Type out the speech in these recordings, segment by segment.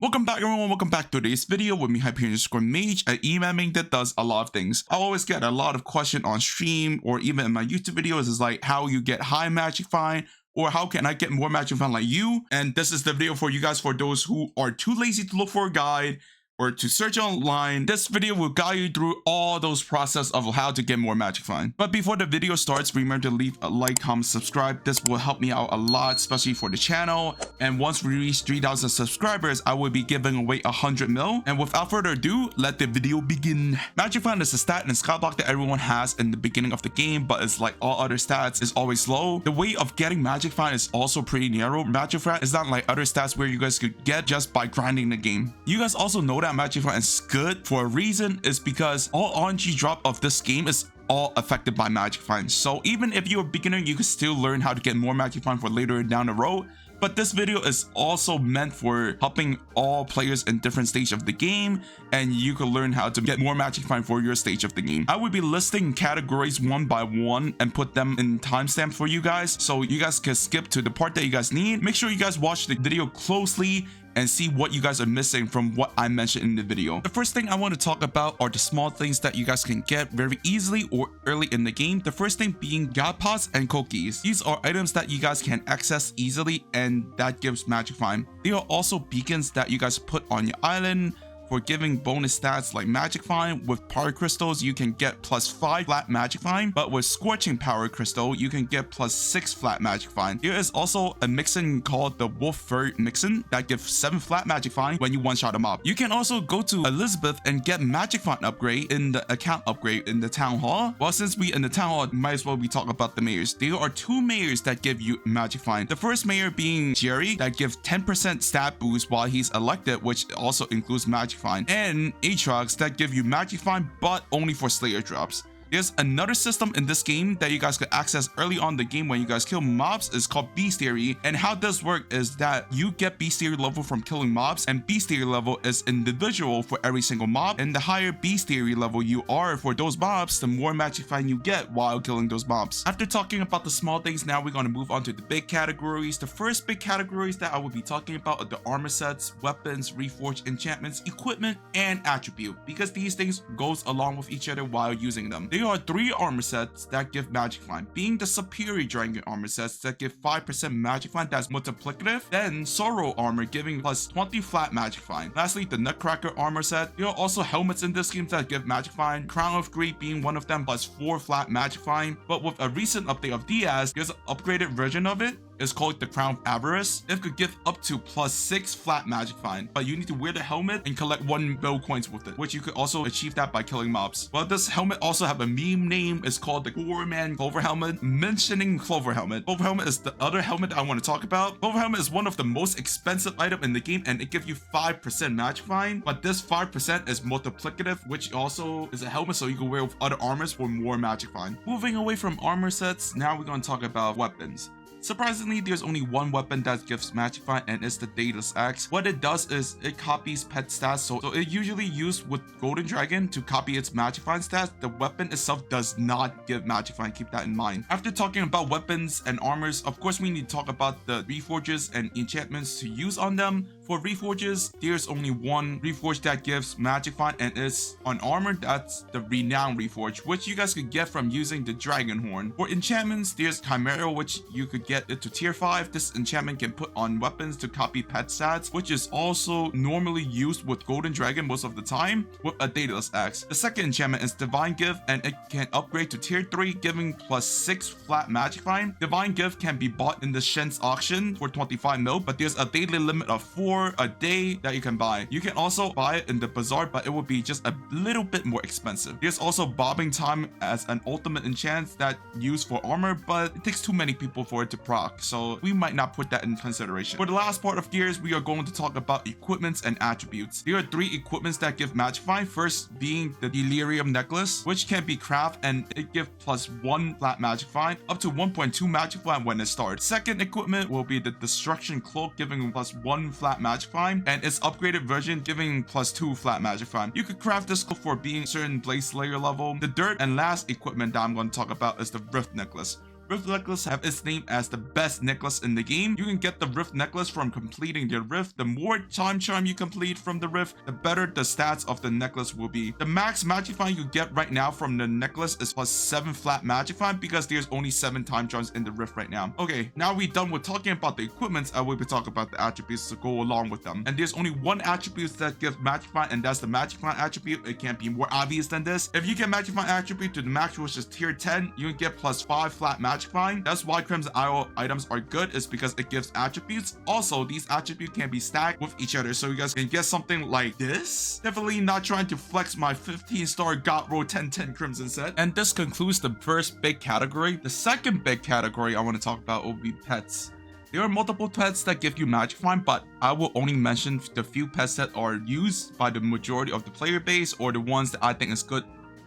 Welcome back everyone, welcome back to today's video with me, Hypixel Mage, an eman that does a lot of things. I always get a lot of questions on stream or even in my YouTube videos is like how you get high magic find or how can I get more magic find like you. And this is the video for you guys, for those who are too lazy to look for a guide or to search online. This video will guide you through all those process of how to get more magic find. But before the video starts, remember to leave a like, comment, subscribe. This will help me out a lot, especially for the channel. And once we reach 3,000 subscribers, I will be giving away 100 mil. And without further ado, let the video begin. Magic find is a stat in Skyblock that everyone has in the beginning of the game, but it's like all other stats, is always low. The way of getting magic find is also pretty narrow. Magic find is not like other stats where you guys could get just by grinding the game. You guys also know that magic find is good for a reason, is because all RNG drop of this game is all affected by magic find. So even if you're a beginner, you can still learn how to get more magic find for later down the road. But this video is also meant for helping all players in different stage of the game, and you can learn how to get more magic find for your stage of the game. I will be listing categories one by one and put them in timestamp for you guys, so you guys can skip to the part that you guys need. Make sure you guys watch the video closely and see what you guys are missing from what I mentioned in the video. The first thing I want to talk about are the small things that you guys can get very easily or early in the game. The first thing being god pots and cookies. These are items that you guys can access easily and that gives magic find. They are also beacons that you guys put on your island for giving bonus stats like magic find. With power crystals, you can get +5 flat magic find, but with scorching power crystal, you can get +6 flat magic find. There is also a mixin called the wolf fur mixin that gives 7 flat magic find when you one-shot a mob. You can also go to Elizabeth and get magic find upgrade in the account upgrade in the town hall. Well, since we in the town hall, might as well we talk about the mayors. There are 2 mayors that give you magic find. The first mayor being Jerry, that gives 10% stat boost while he's elected, which also includes magic find, and Aatrox that give you magic find but only for Slayer drops. There's another system in this game that you guys could access early on the game when you guys kill mobs. It's called Bestiary, and how this works is that you get Bestiary level from killing mobs, and Bestiary level is individual for every single mob, and the higher Bestiary level you are for those mobs, the more magic find you get while killing those mobs. After talking about the small things, now we're going to move on to the big categories. The first big categories that I will be talking about are the armor sets, weapons, reforged enchantments, equipment, and attribute, because these things goes along with each other while using them. There are 3 armor sets that give magic find, being the superior dragon armor sets that give 5% magic find that's multiplicative, then sorrow armor giving +20 flat magic find. Lastly, the nutcracker armor set. There are also helmets in this game that give magic find, crown of greed being one of them +4 flat magic find. But with a recent update of Diaz, there's an upgraded version of it. It's called the Crown of Avarice. It could give up to +6 flat magic find, but you need to wear the helmet and collect 1 mil coins with it, which you could also achieve that by killing mobs. Well, this helmet also have a meme name. It's called the Four-Man Clover Helmet. Mentioning Clover Helmet. Clover Helmet is the other helmet I want to talk about. Clover Helmet is one of the most expensive item in the game, and it gives you 5% magic find, but this 5% is multiplicative, which also is a helmet so you can wear with other armors for more magic find. Moving away from armor sets, now we're going to talk about weapons. Surprisingly, there's only one weapon that gives magic find, and it's the Daedalus Axe. What it does is it copies pet stats, so it usually used with Golden Dragon to copy its magic find stats. The weapon itself does not give magic find, keep that in mind. After talking about weapons and armors, of course we need to talk about the Reforges and enchantments to use on them. For Reforges, there's only one Reforge that gives magic find, and it's on armor. That's the Renown Reforge, which you guys could get from using the Dragon Horn. For enchantments, there's Chimera, which you could get it to tier 5. This enchantment can put on weapons to copy pet stats, which is also normally used with Golden Dragon most of the time with a Daedalus Axe. The second enchantment is Divine Gift, and it can upgrade to tier 3, giving +6 flat magic find. Divine Gift can be bought in the Shen's auction for 25 mil, but there's a daily limit of 4 a day that you can buy. You can also buy it in the bazaar, but it will be just a little bit more expensive. There's also Bobbing Time as an ultimate enchant that used for armor, but it takes too many people for it to proc, so we might not put that in consideration. For the last part of gears, we are going to talk about equipments and attributes. There are 3 equipments that give magic find. First being the Delirium Necklace, which can be crafted, and it gives +1 flat magic find, up to 1.2 magic find when it starts. Second equipment will be the Destruction Cloak, giving +1 flat magic find, and its upgraded version giving +2 flat magic find. You could craft this cloak for being certain Blade Slayer level. The third and last equipment that I'm going to talk about is the Rift Necklace. Rift necklace have its name as the best necklace in the game. You can get the Rift necklace from completing the Rift. The more time charm you complete from the Rift, the better the stats of the necklace will be. The max magic find you get right now from the necklace is plus 7 flat magic find because there's only 7 time charms in the Rift right now. Okay, now we're done with talking about the equipments. I will be talking about the attributes to go along with them. And there's only one attribute that gives magic find, and that's the magic find attribute. It can't be more obvious than this. If you get magic find attribute to the max, which is tier 10, you can get plus 5 flat magic find. That's why Crimson Isle items are good, is because it gives attributes. Also, these attributes can be stacked with each other, so you guys can get something like this. Definitely not trying to flex my 15-star God Roll 1010 Crimson set. And this concludes the first big category. The second big category I want to talk about will be pets. There are multiple pets that give you magic find, but I will only mention the few pets that are used by the majority of the player base, or the ones that I think is good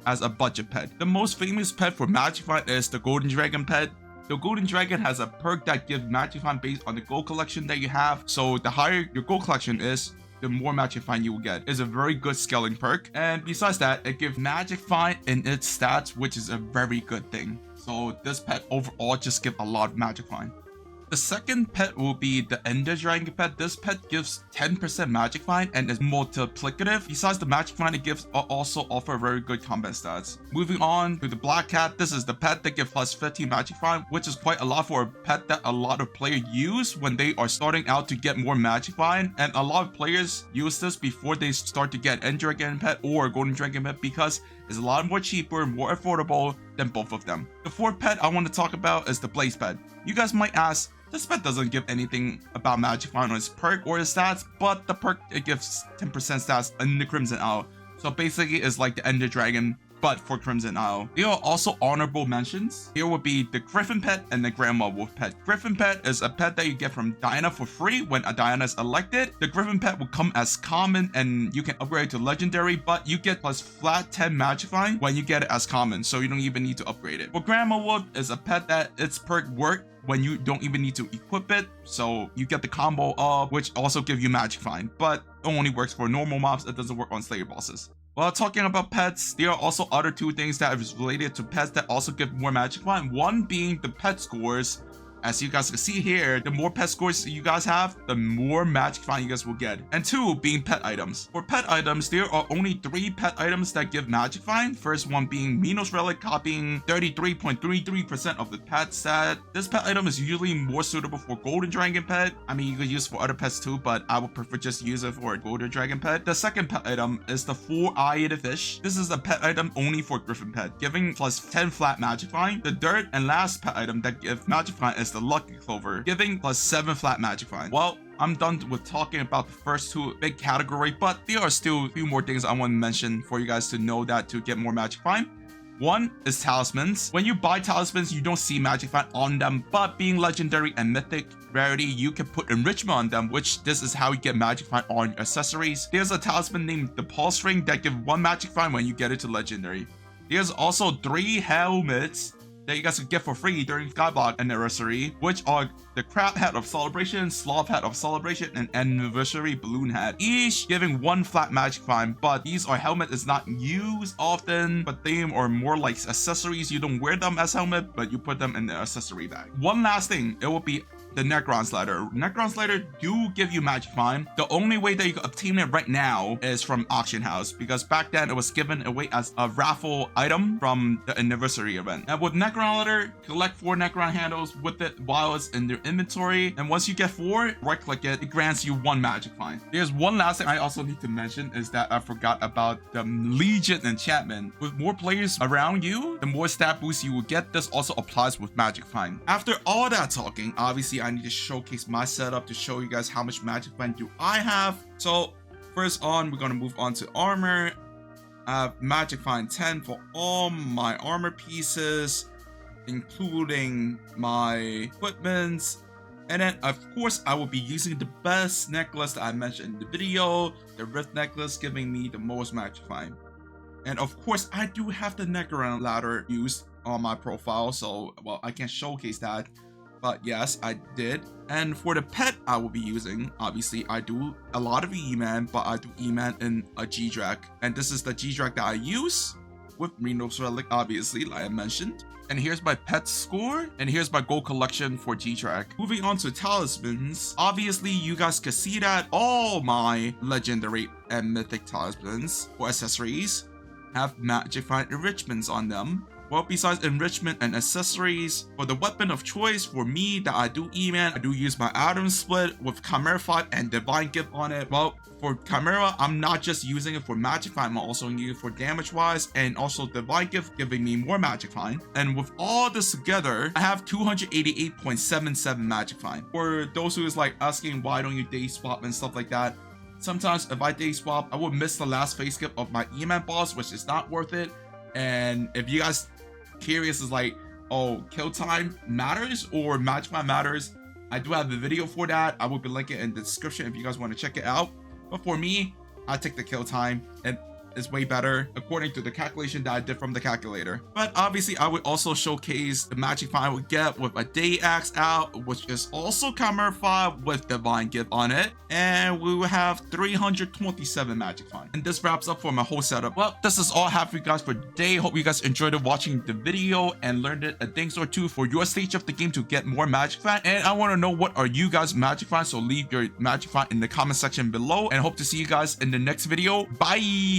as a budget pet. The most famous pet for magic find is the Golden Dragon pet. The Golden Dragon has a perk that gives magic find based on the gold collection that you have. So the higher your gold collection is, the more magic find you will get. It's a very good scaling perk. And besides that, it gives magic find in its stats, which is a very good thing. So this pet overall just gives a lot of magic find. The second pet will be the Ender Dragon pet. This pet gives 10% magic find and is multiplicative. Besides the magic find, it gives also offer very good combat stats. Moving on to the Black Cat. This is the pet that gives plus 15 magic find, which is quite a lot for a pet that a lot of players use when they are starting out to get more magic find. And a lot of players use this before they start to get Ender Dragon pet or Golden Dragon pet because it's a lot more cheaper, more affordable than both of them. The fourth pet I want to talk about is the Blaze pet. You guys might ask, this pet doesn't give anything about magic find on its perk or its stats, but the perk, it gives 10% stats in the Crimson Isle. So basically it's like the Ender Dragon, but for Crimson Isle. There are also honorable mentions. Here would be the Griffin pet and the Grandma Wolf pet. Griffin pet is a pet that you get from Diana for free when a Diana is elected. The Griffin pet will come as common and you can upgrade to legendary, but you get plus flat 10 magic find when you get it as common, so you don't even need to upgrade it. For Grandma Wolf is a pet that its perk work when you don't even need to equip it, so you get the combo of which also give you magic find, but it only works for normal mobs. It doesn't work on Slayer bosses. While talking about pets, there are also other two things that is related to pets that also give more magic find. One being the pet scores. As you guys can see here, the more pet scores you guys have, the more magic find you guys will get. And two being pet items. For pet items, there are only 3 pet items that give magic find. First one being Minos Relic, copying 33.33% of the pet stat. This pet item is usually more suitable for Golden Dragon pet. I mean, you could use it for other pets too, but I would prefer just use it for a Golden Dragon pet. The second pet item is the 4-eyed fish. This is a pet item only for Griffin pet, giving plus 10 flat magic find. The third and last pet item that gives magic find is the Lucky Clover, giving plus 7 flat magic find. Well, I'm done with talking about the first two big category, but there are still a few more things I want to mention for you guys to know that to get more magic find. One is talismans. When you buy talismans, you don't see magic find on them, but being legendary and mythic rarity, you can put enrichment on them, which this is how you get magic find on accessories. There's a talisman named the Pulse Ring that give 1 magic find when you get it to legendary. There's also 3 helmets that you guys can get for free during Skyblock anniversary, which are the Crab Hat of Celebration, Sloth Hat of Celebration, and Anniversary Balloon Hat, each giving 1 flat magic find. But these are helmet is not used often, but they are more like accessories. You don't wear them as helmet, but you put them in the accessory bag. One last thing, it will be the Necron's ladder. Necron's ladder do give you magic find. The only way that you can obtain it right now is from auction house, because back then it was given away as a raffle item from the anniversary event. And with Necron ladder, collect 4 Necron handles with it while it's in your inventory, and once you get 4, right click it, it grants you 1 magic find. There's one last thing I also need to mention, is that I forgot about the Legion enchantment. With more players around you, the more stat boost you will get. This also applies with magic find. After all that talking, obviously I need to showcase my setup to show you guys how much magic find do I have. So first on, we're going to move on to armor. I have magic find 10 for all my armor pieces, including my equipments. And then of course I will be using the best necklace that I mentioned in the video, the Rift necklace, giving me the most magic find. And of course I do have the Necron ladder used on my profile, so well, I can't showcase that, but yes, I did. And for the pet I will be using, obviously I do a lot of eman, but I do eman in a G-Drag, and this is the G-Drag that I use. with Reno's Relic, obviously, like I mentioned. And here's my pet score, and here's my gold collection for G-Track. Moving on to talismans, obviously you guys can see that all my legendary and mythic talismans or accessories have magic find enrichments on them. Well, besides enrichment and accessories, for the weapon of choice for me that I do eman, I do use my Atom Split with Chimera 5 and Divine Gift on it. Well, for Chimera, I'm not just using it for Magic Find, I'm also using it for damage wise, and also Divine Gift giving me more Magic Find. And with all this together, I have 288.77 Magic Find. For those who is like asking why don't you day swap and stuff like that, sometimes if I day swap, I would miss the last phase skip of my eman boss, which is not worth it. And if you guys curious is like, oh, kill time matters or match find matters, I do have a video for that. I will be linking it in the description if you guys want to check it out. But for me, I take the kill time, and it's way better according to the calculation that I did from the calculator. But obviously I would also showcase the magic find I would get with a day axe out, which is also Chimera 5 with Divine Gift on it, and we will have 327 magic find. And this wraps up for my whole setup. Well, this is all I have for you guys for today. Hope you guys enjoyed watching the video and learned a thing or two for your stage of the game to get more magic find. And I want to know, what are you guys magic find? So leave your magic find in the comment section below, and hope to see you guys in the next video. Bye.